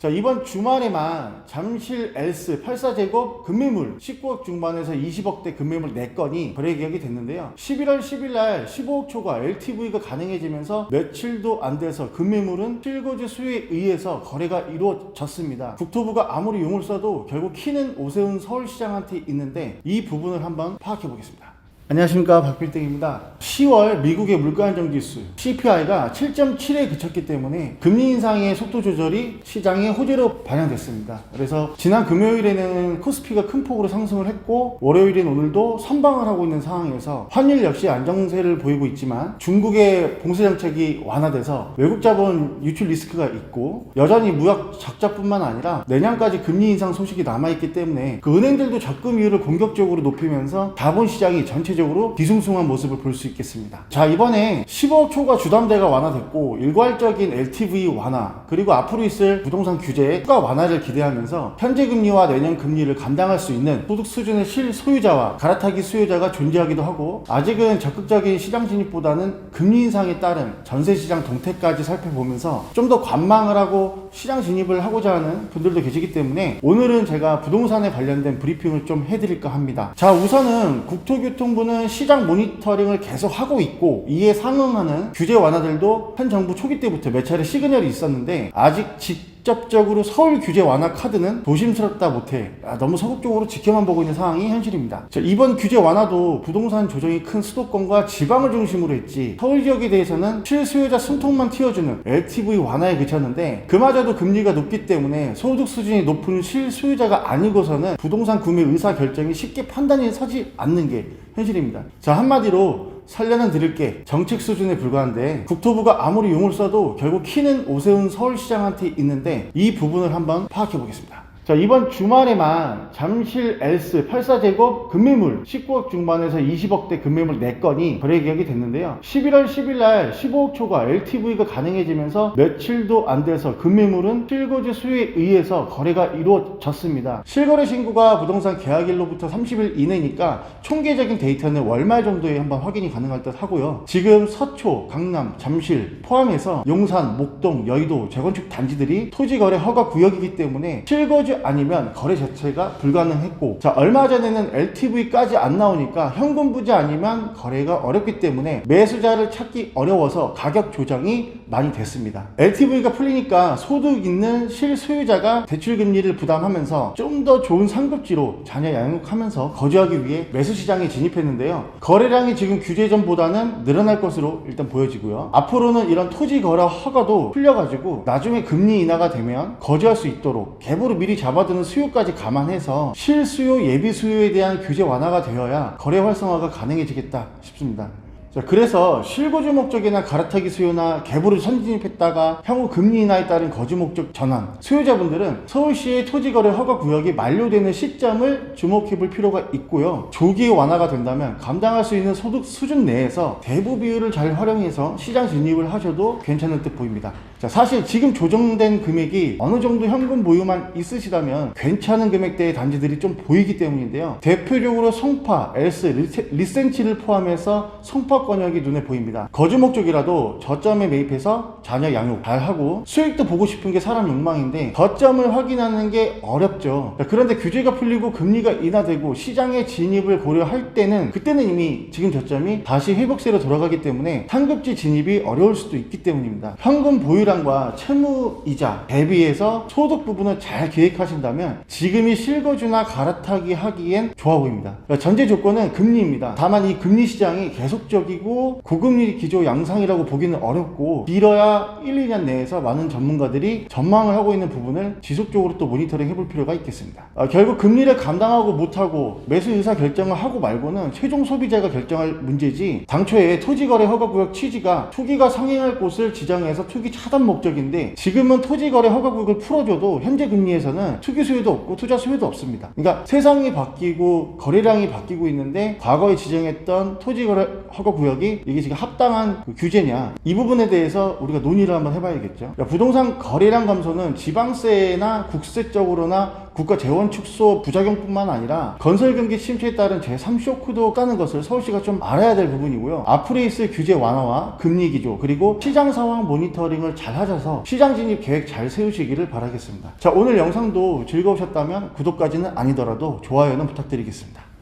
자, 이번 주말에만 잠실 엘스 84제곱 급매물 19억 중반에서 20억대 급매물 4건이 거래 계약이 됐는데요. 11월 10일날 15억 초과 LTV가 가능해지면서 며칠도 안 돼서 급매물은 실거주 수요에 의해서 거래가 이루어졌습니다. 국토부가 아무리 용을 써도 결국 키는 오세훈 서울시장한테 있는데 이 부분을 한번 파악해 보겠습니다. 안녕하십니까, 박필등입니다. 10월 미국의 물가안정지수 CPI가 7.7에 그쳤기 때문에 금리 인상의 속도 조절이 시장의 호재로 반영됐습니다. 그래서 지난 금요일에는 코스피가 큰 폭으로 상승을 했고, 월요일인 오늘도 선방을 하고 있는 상황에서 환율 역시 안정세를 보이고 있지만 중국의 봉쇄 정책이 완화돼서 외국 자본 유출 리스크가 있고, 여전히 무역 적자뿐만 아니라 내년까지 금리 인상 소식이 남아있기 때문에 그 은행들도 적금이율을 공격적으로 높이면서 자본시장이 전체적으로 뒤숭숭한 모습을 볼 수 있겠습니다. 자, 이번에 15억 초과 주담대가 완화됐고 일괄적인 LTV 완화, 그리고 앞으로 있을 부동산 규제의 추가 완화를 기대하면서 현재 금리와 내년 금리를 감당할 수 있는 소득 수준의 실소유자와 갈아타기 수요자가 존재하기도 하고, 아직은 적극적인 시장 진입보다는 금리 인상에 따른 전세시장 동태까지 살펴보면서 좀 더 관망을 하고 시장 진입을 하고자 하는 분들도 계시기 때문에 오늘은 제가 부동산에 관련된 브리핑을 좀 해드릴까 합니다. 자, 우선은 국토교통부는 시장 모니터링을 계속 하고 있고, 이에 상응하는 규제 완화들도 현 정부 초기 때부터 몇 차례 시그널이 있었는데 아직 직접적으로 서울 규제 완화 카드는 조심스럽다 못해 너무 소극적으로 지켜만 보고 있는 상황이 현실입니다. 자, 이번 규제 완화도 부동산 조정이 큰 수도권과 지방을 중심으로 했지 서울 지역에 대해서는 실수요자 숨통만 틔워주는 LTV 완화에 그쳤는데, 그마저도 금리가 높기 때문에 소득 수준이 높은 실수요자가 아니고서는 부동산 구매 의사 결정이 쉽게 판단이 서지 않는 게 현실입니다. 자, 한마디로 살려는 드릴 게 정책 수준에 불과한데 국토부가 아무리 용을 써도 결국 키는 오세훈 서울시장한테 있는데 이 부분을 한번 파악해 보겠습니다. 자, 이번 주말에만 잠실 엘스 84제곱 급매물 19억 중반에서 20억대 급매물 4건이 거래 계약이 됐는데요. 11월 10일날 15억 초과 LTV가 가능해지면서 며칠도 안 돼서 급매물은 실거주 수요에 의해서 거래가 이루어졌습니다. 실거래 신고가 부동산 계약일로부터 30일 이내니까 총계적인 데이터는 월말 정도에 한번 확인이 가능할 듯 하고요. 지금 서초, 강남, 잠실 포함해서 용산, 목동, 여의도 재건축 단지들이 토지거래 허가 구역이기 때문에 실거주 아니면 거래 자체가 불가능했고, 자, 얼마 전에는 LTV까지 안 나오니까 현금 부자 아니면 거래가 어렵기 때문에 매수자를 찾기 어려워서 가격 조정이 많이 됐습니다. LTV가 풀리니까 소득 있는 실소유자가 대출금리를 부담하면서 좀 더 좋은 상급지로 자녀 양육하면서 거주하기 위해 매수시장에 진입했는데요. 거래량이 지금 규제 전보다는 늘어날 것으로 일단 보여지고요. 앞으로는 이런 토지 거래 허가도 풀려가지고 나중에 금리 인하가 되면 거주할 수 있도록 갭으로 미리 잡아두는 수요까지 감안해서 실수요, 예비수요에 대한 규제 완화가 되어야 거래 활성화가 가능해지겠다 싶습니다. 자, 그래서 실거주 목적이나 갈아타기 수요나 갭으로 선진입했다가 향후 금리 인하에 따른 거주 목적 전환, 수요자분들은 서울시의 토지거래 허가 구역이 만료되는 시점을 주목해 볼 필요가 있고요. 조기 완화가 된다면 감당할 수 있는 소득 수준 내에서 대부 비율을 잘 활용해서 시장 진입을 하셔도 괜찮을 듯 보입니다. 자, 사실 지금 조정된 금액이 어느 정도 현금 보유만 있으시다면 괜찮은 금액대의 단지들이 좀 보이기 때문인데요. 대표적으로 송파, 엘스, 리센치를 포함해서 송파 권역이 눈에 보입니다. 거주 목적이라도 저점에 매입해서 자녀 양육 잘하고 수익도 보고 싶은 게 사람 욕망인데 저점을 확인하는 게 어렵죠. 그런데 규제가 풀리고 금리가 인하되고 시장의 진입을 고려할 때는 그때는 이미 지금 저점이 다시 회복세로 돌아가기 때문에 상급지 진입이 어려울 수도 있기 때문입니다. 현금 보유량과 채무이자 대비해서 소득 부분을 잘 계획하신다면 지금이 실거주나 갈아타기 하기엔 좋아 보입니다. 전제 조건은 금리입니다. 다만 이 금리 시장이 계속적인 고금리 기조 양상이라고 보기는 어렵고 길어야 1, 2년 내에서 많은 전문가들이 전망을 하고 있는 부분을 지속적으로 또 모니터링 해볼 필요가 있겠습니다. 결국 금리를 감당하고 못하고 매수 의사 결정을 하고 말고는 최종 소비자가 결정할 문제지, 당초에 토지거래 허가구역 취지가 투기가 상행할 곳을 지정해서 투기 차단 목적인데 지금은 토지거래 허가구역을 풀어줘도 현재 금리에서는 투기 수요도 없고 투자 수요도 없습니다. 그러니까 세상이 바뀌고 거래량이 바뀌고 있는데 과거에 지정했던 토지거래 허가구역이 이게 지금 합당한 규제냐, 이 부분에 대해서 우리가 논의를 한번 해봐야겠죠. 부동산 거래량 감소는 지방세나 국세 쪽으로나 국가 재원축소 부작용뿐만 아니라 건설 경기 침체에 따른 제3쇼크도 가는 것을 서울시가 좀 알아야 될 부분이고요. 앞으로 있을 규제 완화와 금리 기조 그리고 시장 상황 모니터링을 잘 하셔서 시장 진입 계획 잘 세우시기를 바라겠습니다. 자, 오늘 영상도 즐거우셨다면 구독까지는 아니더라도 좋아요는 부탁드리겠습니다.